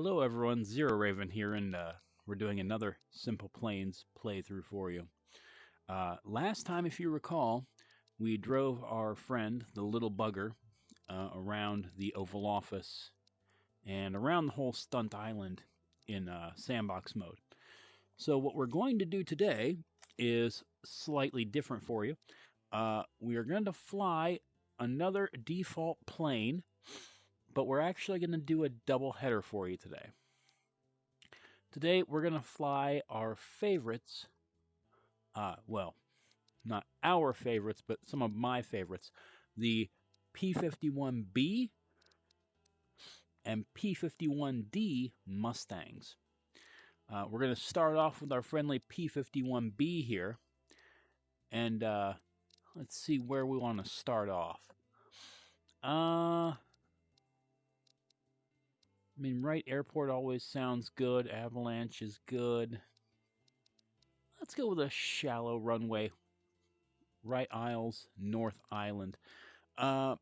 Hello everyone, Zero Raven here, and we're doing another Simple Planes playthrough for you. Last time, if you recall, we drove our friend, the little bugger, around the Oval Office and around the whole Stunt Island in sandbox mode. So what we're going to do today is slightly different for you. We are going to fly another default plane, but we're actually going to do a double header for you today. Today, we're going to fly our favorites, well, not our favorites, but some of my favorites, the P-51B and P-51D Mustangs. We're going to start off with our friendly P-51B here, and let's see where we want to start off. I mean, Wright Airport always sounds good. Avalanche is good. Let's go with a shallow runway. Wright Isles, North Island. Now,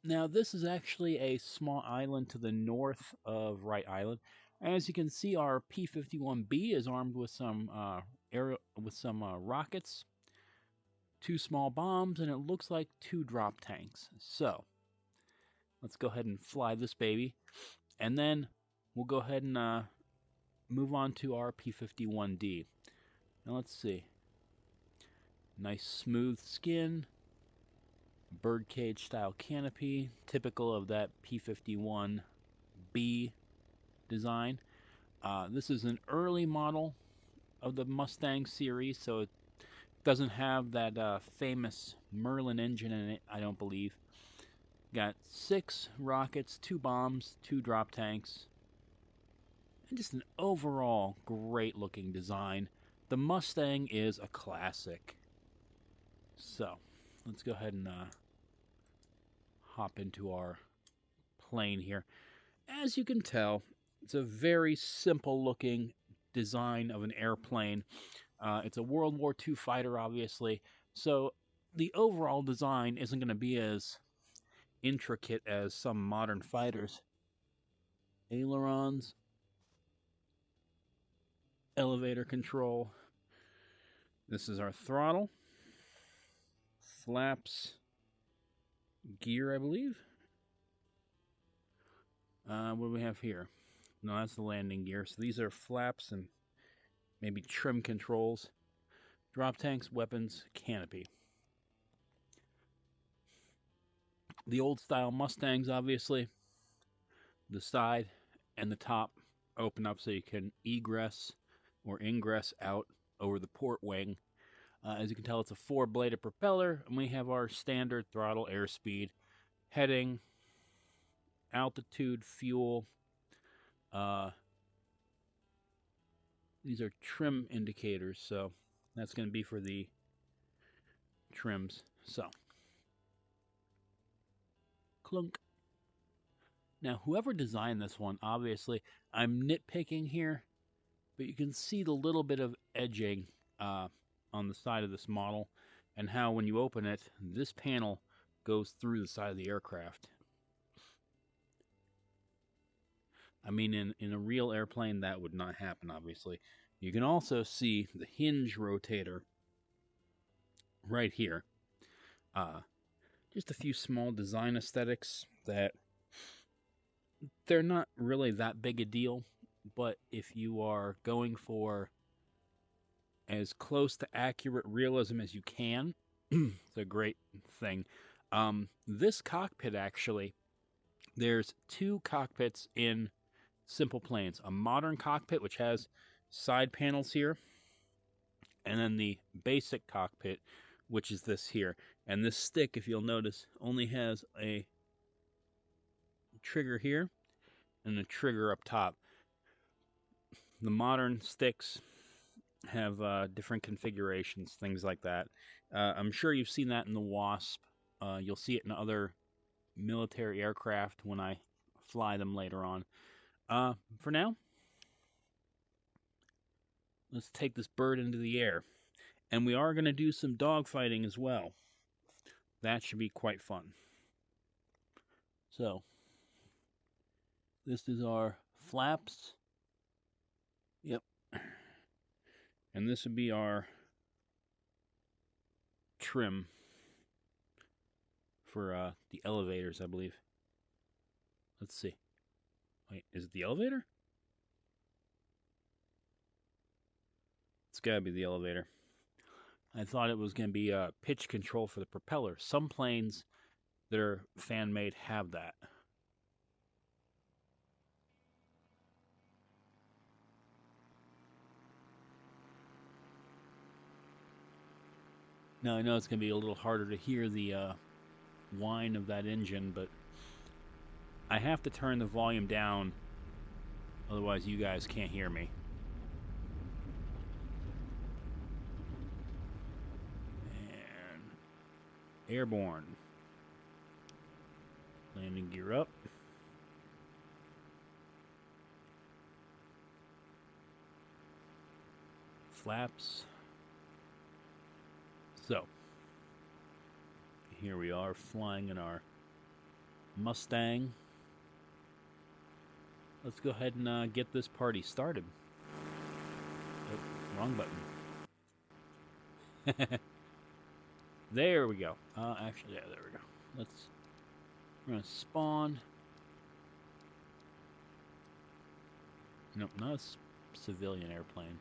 this is actually a small island to the north of Wright Island. As you can see, our P-51B is armed with some rockets, 2 small bombs, and it looks like 2 drop tanks. So, let's go ahead and fly this baby, and then we'll go ahead and move on to our P-51D. Now let's see. Nice smooth skin, birdcage style canopy, typical of that P-51B design. This is an early model of the Mustang series, so it doesn't have that famous Merlin engine in it, I don't believe. Got 6 rockets, 2 bombs, 2 drop tanks, and just an overall great looking design. The Mustang is a classic. So, let's go ahead and hop into our plane here. As you can tell, it's a very simple looking design of an airplane. It's a World War II fighter, obviously, so the overall design isn't going to be as intricate as some modern fighters. Ailerons, elevator control. This is our throttle, flaps, gear, I believe. What do we have here? No, that's the landing gear. So these are flaps and maybe trim controls. Drop tanks, weapons, canopy. The old style Mustangs, obviously. The side and the top open up so you can egress or ingress out over the port wing. As you can tell, it's a 4-bladed propeller, and we have our standard throttle, airspeed, heading, altitude, fuel. These are trim indicators, so that's going to be for the trims. So, clunk. Now, whoever designed this one, obviously, I'm nitpicking here, but you can see the little bit of edging on the side of this model, and how when you open it, this panel goes through the side of the aircraft. I mean, in a real airplane, that would not happen, obviously. You can also see the hinge rotator right here. Just a few small design aesthetics that they're not really that big a deal, but if you are going for as close to accurate realism as you can, it's a great thing. This cockpit, actually, there's 2 cockpits in Simple Planes. A modern cockpit, which has side panels here, and then the basic cockpit, which is this here. And this stick, if you'll notice, only has a trigger here and a trigger up top. The modern sticks have different configurations, things like that. I'm sure you've seen that in the Wasp. You'll see it in other military aircraft when I fly them later on. For now, let's take this bird into the air. And we are going to do some dogfighting as well. That should be quite fun. So, This is our flaps. Yep. And this would be our trim for the elevators, I believe. Let's see. Wait, is it the elevator? It's gotta be the elevator. I thought it was gonna be pitch control for the propeller. Some planes that are fan-made have that. Now I know it's gonna be a little harder to hear the whine of that engine, but I have to turn the volume down, otherwise you guys can't hear me. And airborne. Landing gear up. Flaps. So, here we are flying in our Mustang. Let's go ahead and get this party started. Oh, wrong button. There we go. Actually, yeah, there we go. We're gonna spawn. Nope, not a civilian airplane.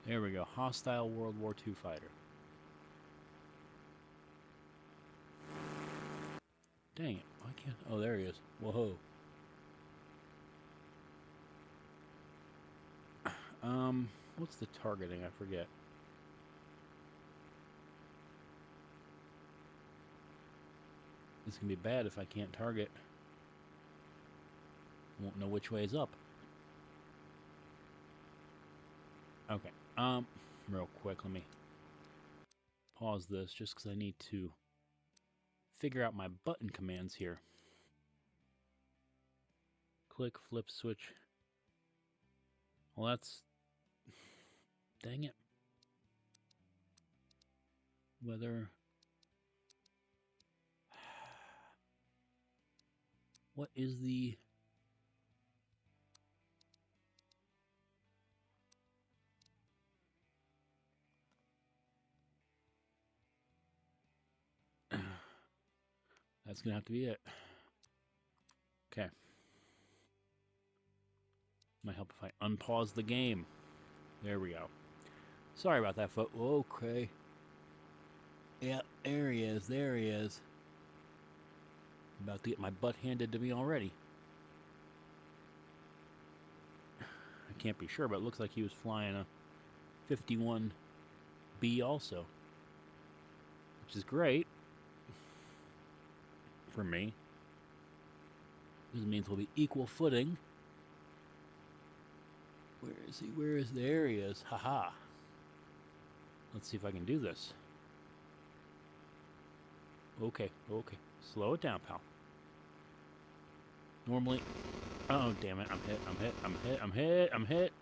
There we go. Hostile World War II fighter. Dang it. Why can't... Oh, there he is. Whoa. What's the targeting? I forget. This can be bad if I can't target. Won't know which way is up. Okay. Real quick, let me pause this just because I need to figure out my button commands here. Click, flip, switch. Well, that's... Dang it. Whether... What is the... That's gonna have to be it. Okay. Might help if I unpause the game. There we go. Sorry about that, folks. Okay. Yep, there he is. There he is. About to get my butt handed to me already. I can't be sure, but it looks like he was flying a 51 B also, which is great for me. This means we'll be equal footing. Where is he? Where is... There he is. Haha. Let's see if I can do this. Okay. Slow it down, pal. Normally... Oh, damn it. I'm hit.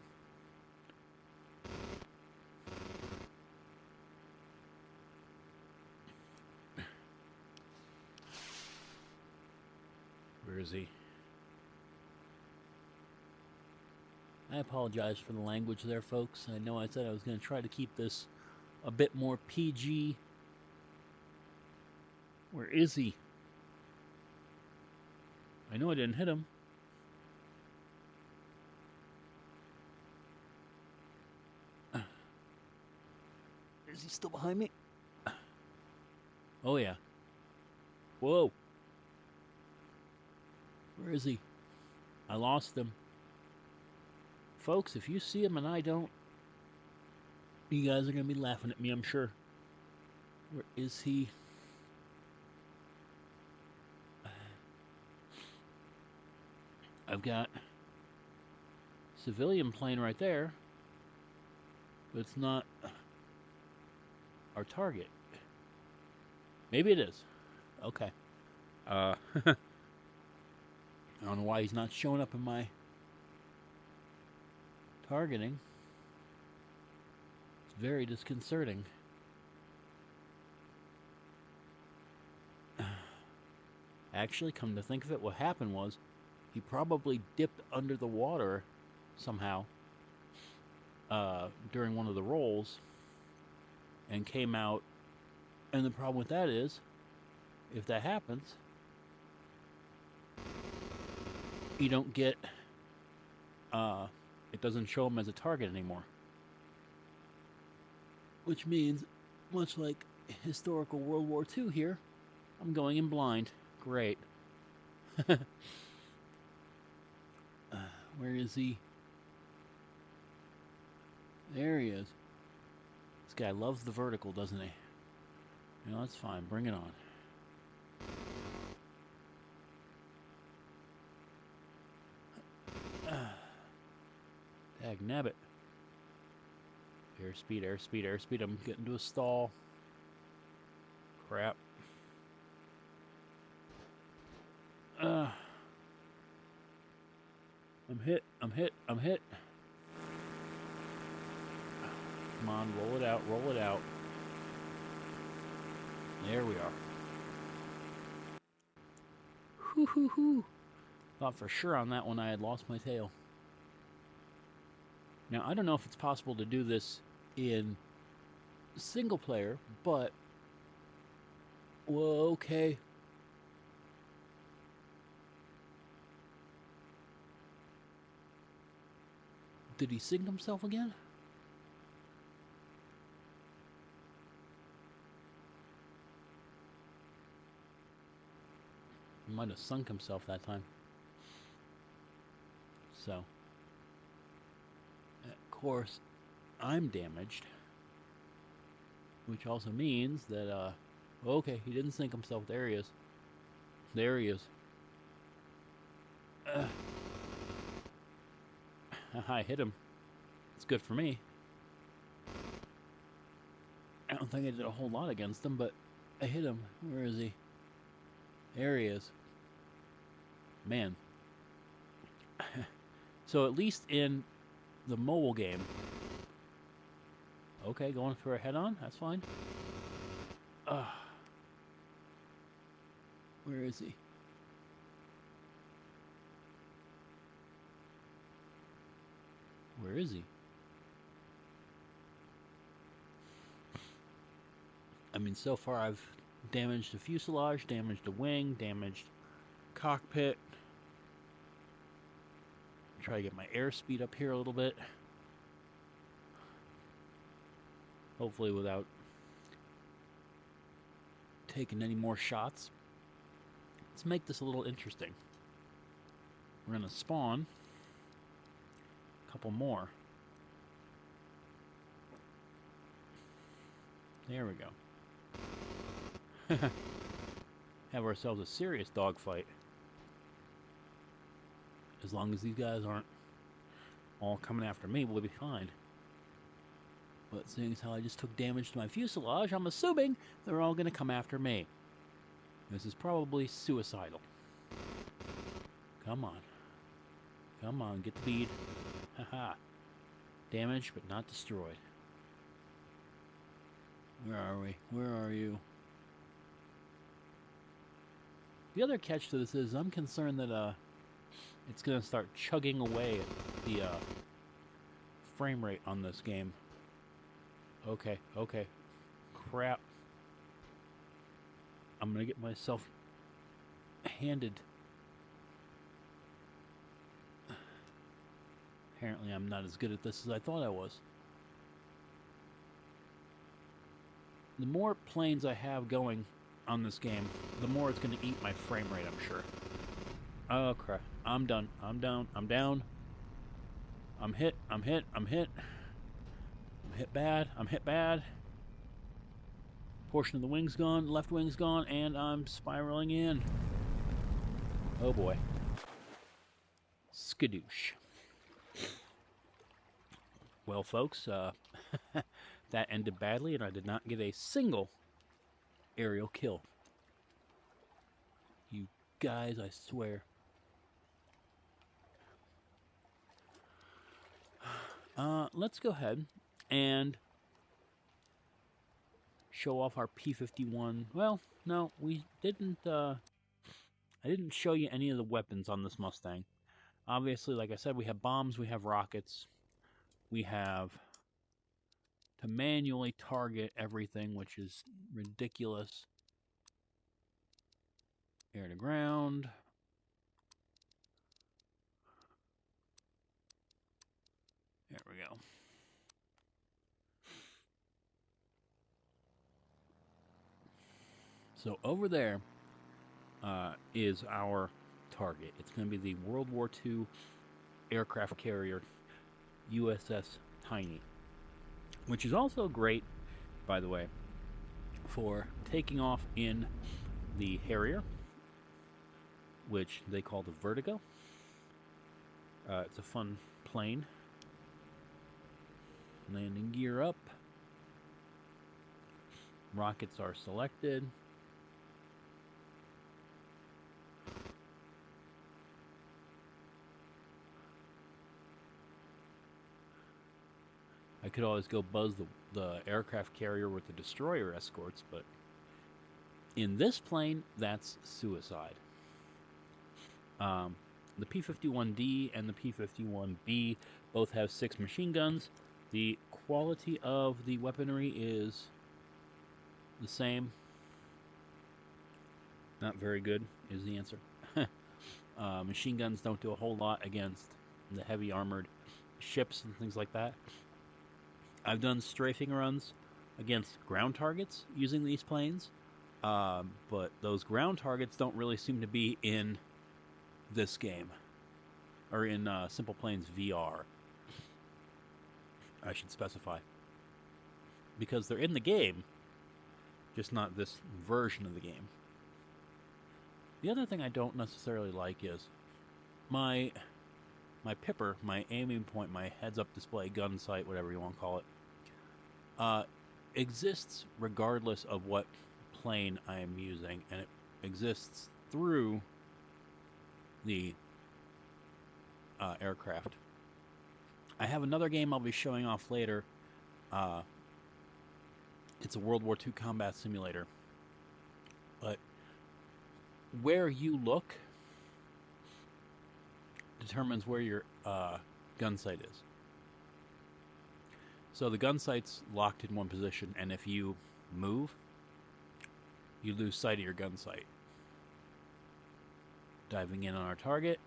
Where is he? I apologize for the language there, folks. I know I said I was going to try to keep this a bit more PG. Where is he? I know I didn't hit him. Is he still behind me? Oh, yeah. Whoa. Where is he? I lost him. Folks, if you see him and I don't, you guys are going to be laughing at me, I'm sure. Where is he? I've got civilian plane right there, but it's not our target. Maybe it is. Okay. I don't know why he's not showing up in my targeting. It's very disconcerting. Actually, come to think of it, what happened was he probably dipped under the water somehow during one of the rolls and came out. And the problem with that is, if that happens, you don't get, it doesn't show him as a target anymore. Which means, much like historical World War II here, I'm going in blind. Great. Where is he? There he is. This guy loves the vertical, doesn't he? You know, that's fine. Bring it on. Dag nabbit. Airspeed, airspeed, airspeed. I'm getting to a stall. Crap. I'm hit, I'm hit, I'm hit. Come on, roll it out, roll it out. There we are. Hoo hoo hoo. Thought for sure on that one I had lost my tail. Now, I don't know if it's possible to do this in single player, but... Well, okay. Did he sink himself again? He might have sunk himself that time. So, of course, I'm damaged. Which also means that, okay, he didn't sink himself. There he is. There he is. I hit him. It's good for me. I don't think I did a whole lot against him, but I hit him. Where is he? There he is. Man. So at least in the mobile game... Okay, going for a head-on? That's fine. Where is he? Where is he? I mean, so far I've damaged the fuselage, damaged the wing, damaged cockpit. Try to get my airspeed up here a little bit. Hopefully without taking any more shots. Let's make this a little interesting. We're going to spawn a couple more. There we go. Have ourselves a serious dogfight. As long as these guys aren't all coming after me, we'll be fine. But seeing as how I just took damage to my fuselage, I'm assuming they're all going to come after me. This is probably suicidal. Come on. Come on, get the bead. Haha. Damaged, but not destroyed. Where are we? Where are you? The other catch to this is I'm concerned that it's going to start chugging away at the frame rate on this game. Okay, okay. Crap. I'm going to get myself handed. Apparently I'm not as good at this as I thought I was. The more planes I have going on this game, the more it's going to eat my frame rate, I'm sure. Oh, crap. I'm done. I'm down. I'm down. I'm hit. I'm hit. I'm hit. I'm hit bad. I'm hit bad. Portion of the wing's gone. Left wing's gone. And I'm spiraling in. Oh, boy. Skadoosh. Well, folks, that ended badly, and I did not get a single aerial kill. You guys, I swear. Let's go ahead and show off our P-51. Well, no, we didn't I didn't show you any of the weapons on this Mustang. Obviously, like I said, we have bombs, we have rockets, we have to manually target everything, which is ridiculous. Air to ground. There we go. So over there is our target. It's going to be the World War II aircraft carrier USS Tiny, which is also great, by the way, for taking off in the Harrier, which they call the Vertigo. It's a fun plane. Landing gear up. Rockets are selected. I could always go buzz the aircraft carrier with the destroyer escorts, but in this plane, that's suicide. The P-51D and the P-51B both have 6 machine guns. The quality of the weaponry is the same. Not very good is the answer. Machine guns don't do a whole lot against the heavy armored ships and things like that. I've done strafing runs against ground targets using these planes, but those ground targets don't really seem to be in this game, or in SimplePlanes VR, I should specify, because they're in the game, just not this version of the game. The other thing I don't necessarily like is my pipper, my aiming point, my heads-up display, gun sight, whatever you want to call it, exists regardless of what plane I am using, and it exists through the aircraft. I have another game I'll be showing off later. It's a World War II combat simulator. But where you look determines where your gun sight is. So the gun sight's locked in one position, and if you move, you lose sight of your gun sight. Diving in on our target.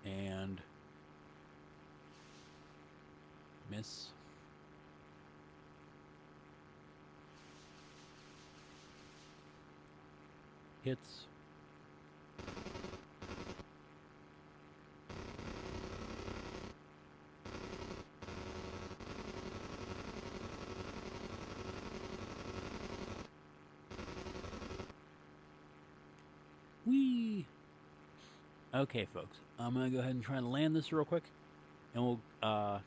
And miss. Hits. Whee! Okay, folks. I'm going to go ahead and try and land this real quick. And we'll go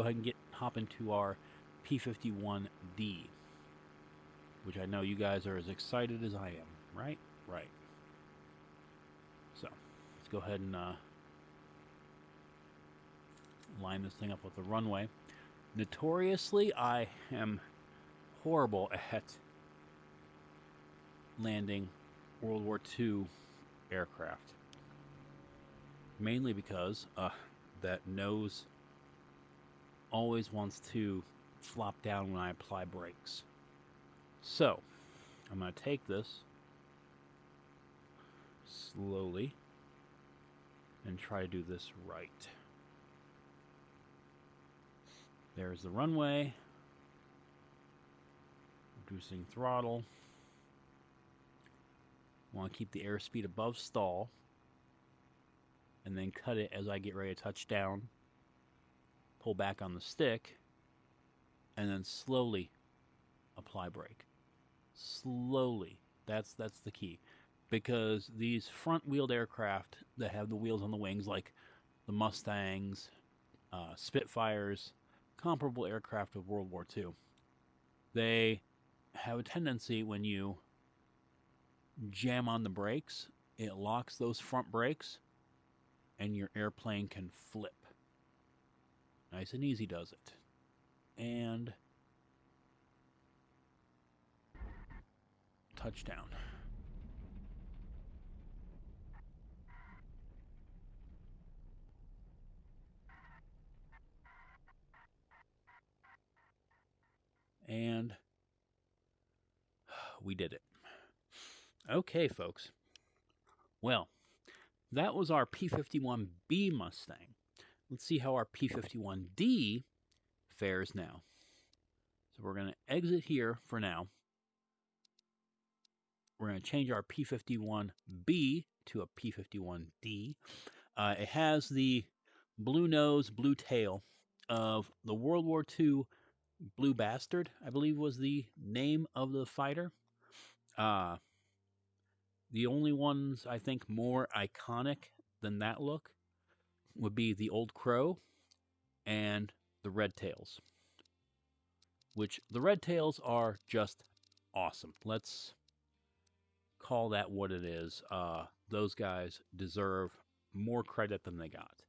ahead and hop into our P-51D. Which I know you guys are as excited as I am. Right? Right. So, let's go ahead and line this thing up with the runway. Notoriously, I am horrible at landing World War II aircraft. Mainly because that nose always wants to flop down when I apply brakes. So, I'm going to take this slowly and try to do this right. There's the runway. Reducing throttle. Want to keep the airspeed above stall. And then cut it as I get ready to touch down. Pull back on the stick. And then slowly apply brake. Slowly. That's the key. Because these front-wheeled aircraft that have the wheels on the wings, like the Mustangs, Spitfires, comparable aircraft of World War II, they have a tendency when you jam on the brakes, it locks those front brakes, and your airplane can flip. Nice and easy does it. And touchdown. And we did it. Okay, folks. Well, that was our P-51B Mustang. Let's see how our P-51D fares now. So we're going to exit here for now. We're going to change our P-51B to a P-51D. It has the blue nose, blue tail of the World War II Blue Bastard, I believe was the name of the fighter. The only ones I think more iconic than that look would be the Old Crow and the Red Tails, which the Red Tails are just awesome. Let's call that what it is. Those guys deserve more credit than they got.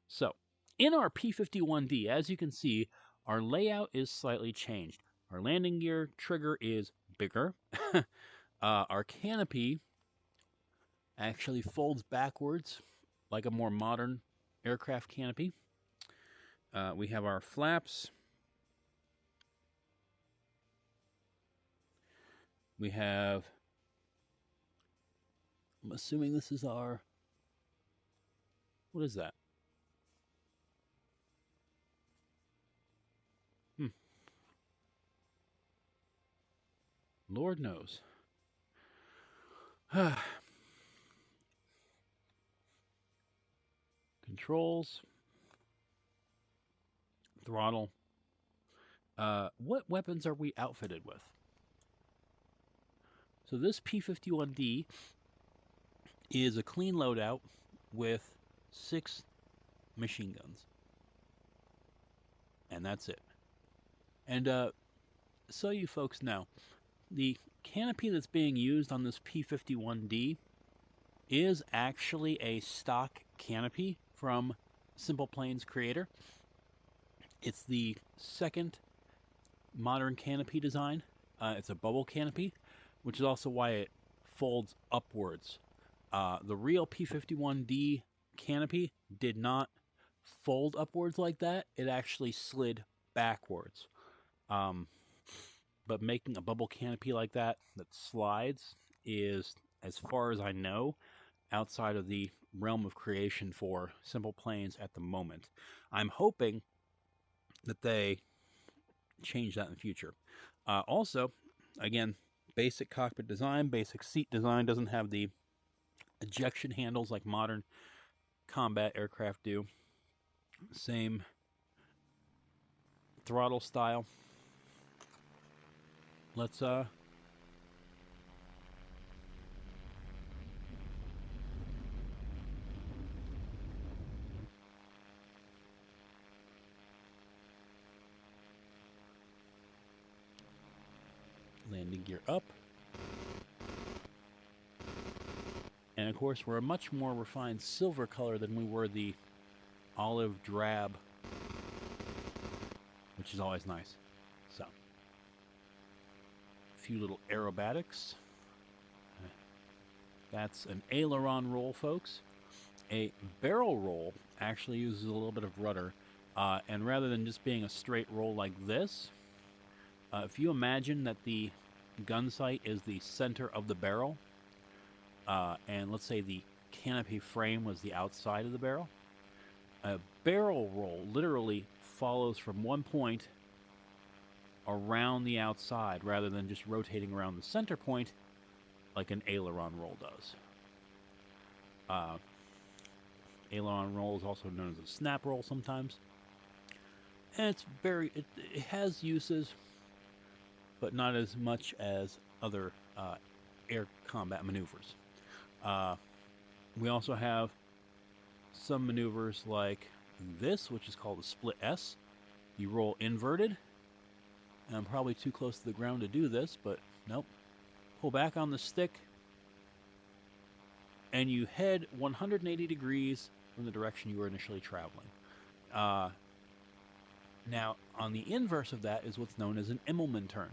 So, in our P-51D, as you can see, our layout is slightly changed. Our landing gear trigger is bigger. Our canopy actually folds backwards like a more modern aircraft canopy. We have our flaps. We have, I'm assuming this is our, what is that? Lord knows. Controls. Throttle. What weapons are we outfitted with? So this P-51D is a clean loadout with 6 machine guns. And that's it. And so you folks know, the canopy that's being used on this P-51D is actually a stock canopy from SimplePlanes creator. It's the second modern canopy design. It's a bubble canopy, which is also why it folds upwards. The real P-51D canopy did not fold upwards like that. It actually slid backwards. But making a bubble canopy like that slides is, as far as I know, outside of the realm of creation for SimplePlanes at the moment. I'm hoping that they change that in the future. Also, again, basic cockpit design, basic seat design, doesn't have the ejection handles like modern combat aircraft do. Same throttle style. Let's landing gear up. And of course, we're a much more refined silver color than we were the olive drab, which is always nice. So, a few little aerobatics. That's an aileron roll, folks. A barrel roll actually uses a little bit of rudder, and rather than just being a straight roll like this, if you imagine that the gun sight is the center of the barrel, and let's say the canopy frame was the outside of the barrel, a barrel roll literally follows from one point around the outside rather than just rotating around the center point like an aileron roll does. Aileron roll is also known as a snap roll sometimes. And it's it has uses, but not as much as other air combat maneuvers. We also have some maneuvers like this, which is called a split S. You roll inverted, and I'm probably too close to the ground to do this, but nope. Pull back on the stick, and you head 180 degrees from the direction you were initially traveling. Now, on the inverse of that is what's known as an Immelman turn.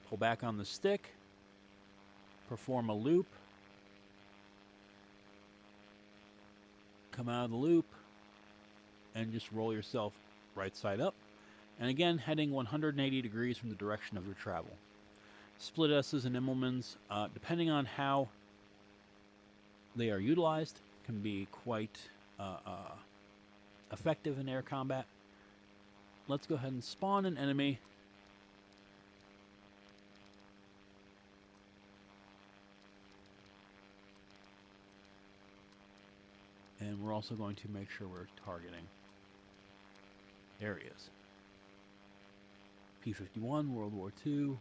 Pull back on the stick, perform a loop, come out of the loop, and just roll yourself right side up. And again, heading 180 degrees from the direction of your travel. Split S's and Immelmans, depending on how they are utilized, can be quite effective in air combat. Let's go ahead and spawn an enemy. And we're also going to make sure we're targeting. There he is. P-51, World War II.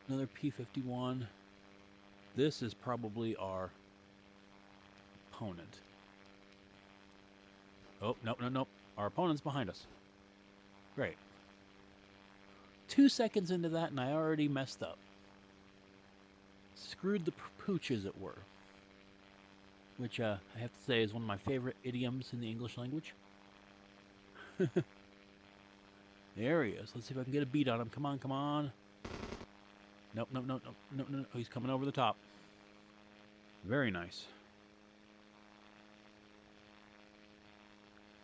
Another P-51. This is probably our opponent. Oh, nope. Our opponent's behind us. Great. 2 seconds into that and I already messed up. Screwed the pooch, as it were. Which I have to say is one of my favorite idioms in the English language. There he is. Let's see if I can get a beat on him. Come on. Nope. No. He's coming over the top. Very nice.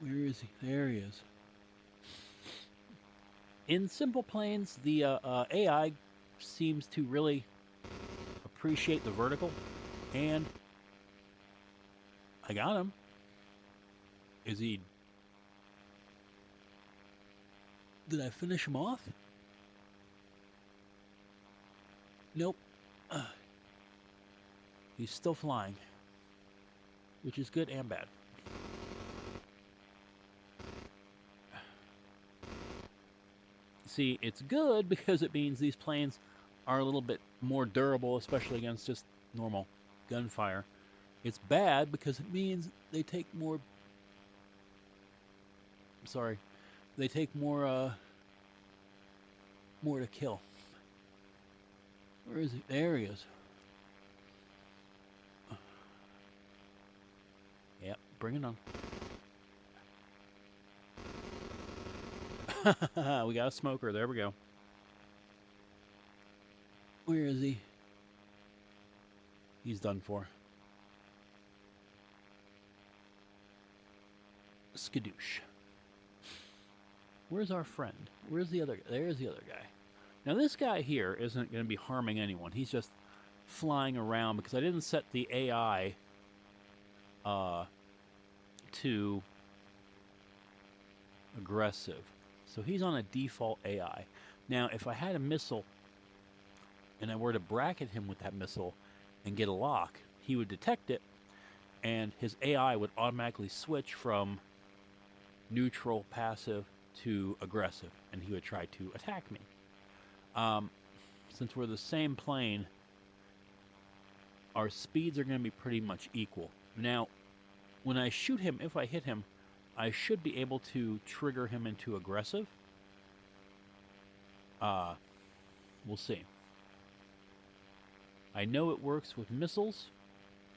Where is he? There he is. In SimplePlanes, the AI seems to really appreciate the vertical, and I got him. Is he... Did I finish him off? Nope. He's still flying, which is good and bad. See, it's good because it means these planes are a little bit more durable, especially against just normal gunfire. It's bad because it means they take more... They take more to kill. Where is he? There he is. Yep, bring it on. We got a smoker. There we go. Where is he? He's done for. Skadoosh. Where's our friend? Where's the other guy? There's the other guy. Now this guy here isn't going to be harming anyone. He's just flying around because I didn't set the AI to aggressive. So he's on a default AI. Now if I had a missile and I were to bracket him with that missile and get a lock, he would detect it and his AI would automatically switch from neutral, passive to aggressive, and he would try to attack me. Since we're the same plane, our speeds are going to be pretty much equal. Now, when I shoot him, if I hit him, I should be able to trigger him into aggressive. We'll see. I know it works with missiles,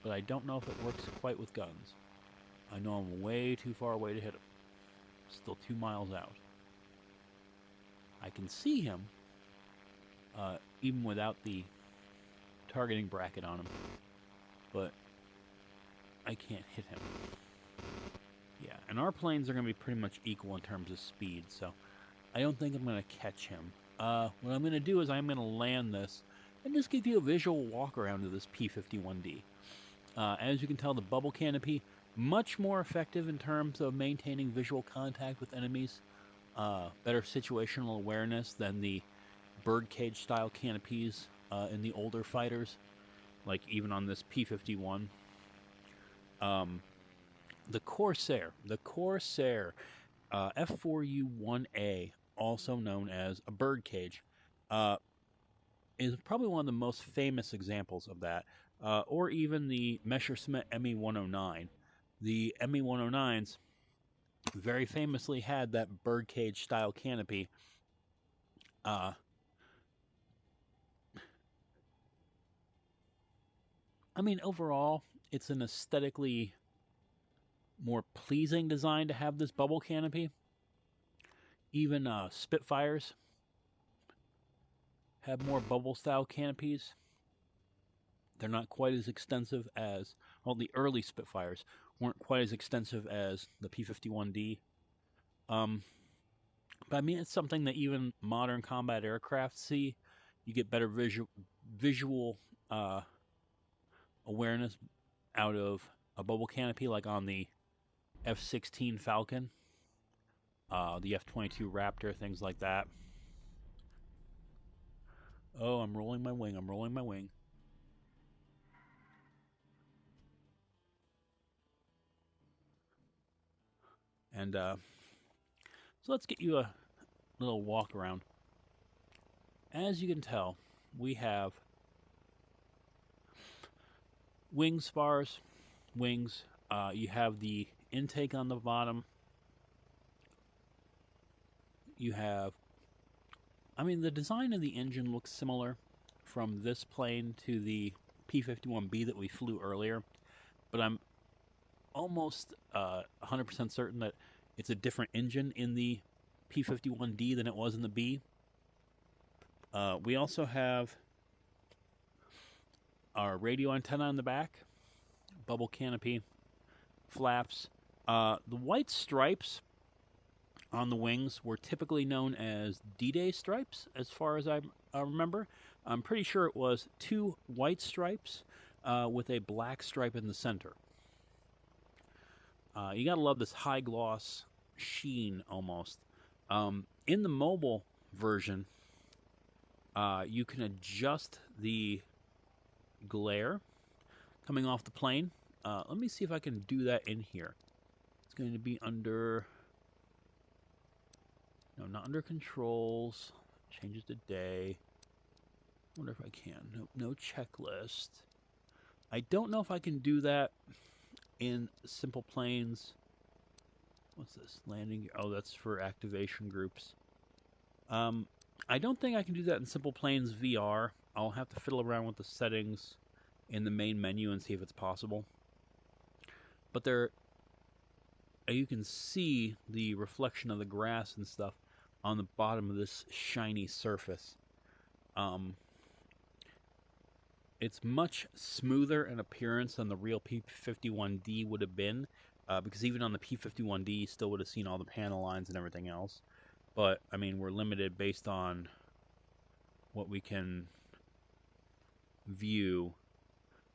but I don't know if it works quite with guns. I know I'm way too far away to hit him. Still 2 miles out. I can see him, even without the targeting bracket on him, but I can't hit him. Yeah, and our planes are going to be pretty much equal in terms of speed, so I don't think I'm going to catch him. What I'm going to do is I'm going to land this and just give you a visual walk around of this P-51D. As you can tell, the bubble canopy, much more effective in terms of maintaining visual contact with enemies, better situational awareness than the birdcage style canopies in the older fighters, like even on this P-51. The Corsair F4U-1A, also known as a birdcage, is probably one of the most famous examples of that, or even the Messerschmitt Me-109. The Me-109s very famously had that birdcage style canopy. I mean, overall, it's an aesthetically more pleasing design to have this bubble canopy. Even Spitfires have more bubble-style canopies. They're not quite as extensive as, well, the early Spitfires weren't quite as extensive as the P-51D. But I mean, it's something that even modern combat aircraft see. You get better visual uh, awareness out of a bubble canopy, like on the F-16 Falcon, the F-22 Raptor, things like that. Oh, I'm rolling my wing. I'm rolling my wing. And so let's get you a little walk around. As you can tell, we have wing spars, wings. You have the intake on the bottom. You have, I mean, the design of the engine looks similar from this plane to the P-51B that we flew earlier, but I'm almost 100% certain that it's a different engine in the P-51D than it was in the B. We also have our radio antenna in the back, bubble canopy, flaps. The white stripes on the wings were typically known as D-Day stripes, as far as I remember. I'm pretty sure it was 2 white stripes with a black stripe in the center. You gotta love this high gloss sheen almost. In the mobile version, you can adjust the glare coming off the plane. Let me see if I can do that in here. It's going to be under, no, not under controls. Changes the day. Wonder if I can. No checklist. I don't know if I can do that in SimplePlanes. What's this? Landing. Oh, that's for activation groups. I don't think I can do that in SimplePlanes VR. I'll have to fiddle around with the settings in the main menu and see if it's possible. But there, you can see the reflection of the grass and stuff on the bottom of this shiny surface. It's much smoother in appearance than the real P-51D would have been, because even on the P-51D, you still would have seen all the panel lines and everything else. But, I mean, we're limited based on what we can view.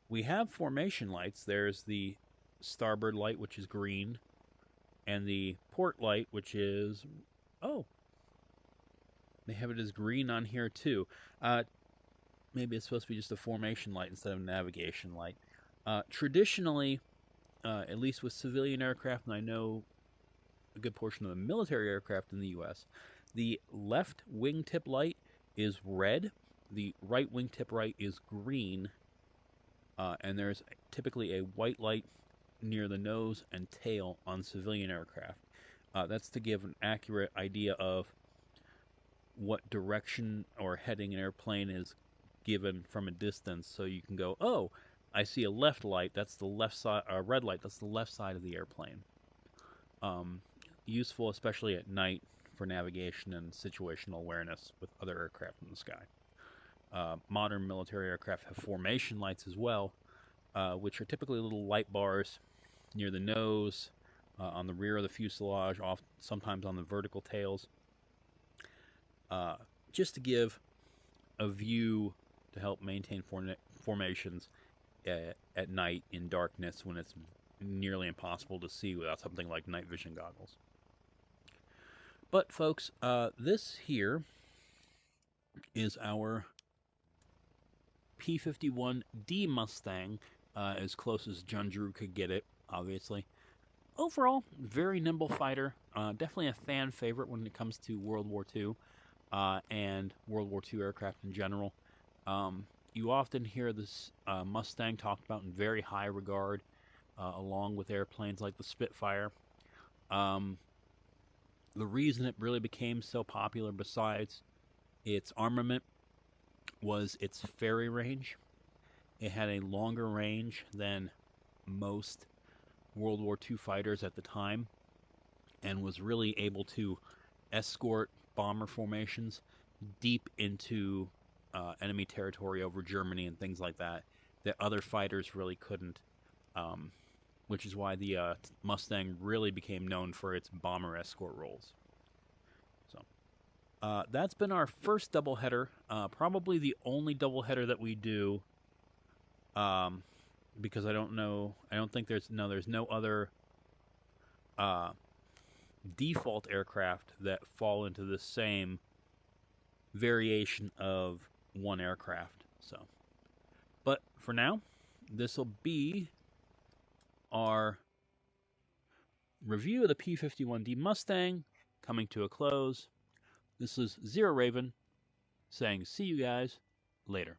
We have formation lights. There's the starboard light, which is green, and the port light, which is, oh, they have it as green on here too. Maybe it's supposed to be just a formation light instead of a navigation light. Traditionally, at least with civilian aircraft, and I know a good portion of the military aircraft in the U.S., the left wingtip light is red, the right wingtip light is green, and there's typically a white light near the nose and tail on civilian aircraft. That's to give an accurate idea of what direction or heading an airplane is given from a distance, so you can go, oh, I see a left light, that's the left side, red light, that's the left side of the airplane. Useful especially at night for navigation and situational awareness with other aircraft in the sky. Modern military aircraft have formation lights as well, which are typically little light bars near the nose, on the rear of the fuselage, sometimes on the vertical tails, just to give a view to help maintain formations at night in darkness when it's nearly impossible to see without something like night vision goggles. But folks, this here is our P-51D Mustang, as close as John Drew could get it, obviously. Overall, very nimble fighter, definitely a fan favorite when it comes to World War II and World War II aircraft in general. You often hear this Mustang talked about in very high regard, along with airplanes like the Spitfire. The reason it really became so popular, besides its armament, was its ferry range. It had a longer range than most World War II fighters at the time, and was really able to escort bomber formations deep into enemy territory over Germany and things like that other fighters really couldn't, which is why the Mustang really became known for its bomber escort roles. So that's been our first doubleheader, probably the only doubleheader that we do, because I don't think there's no other default aircraft that fall into the same variation of one aircraft. So, but for now, this will be our review of the P-51D Mustang coming to a close. This is Zero Raven saying see you guys later.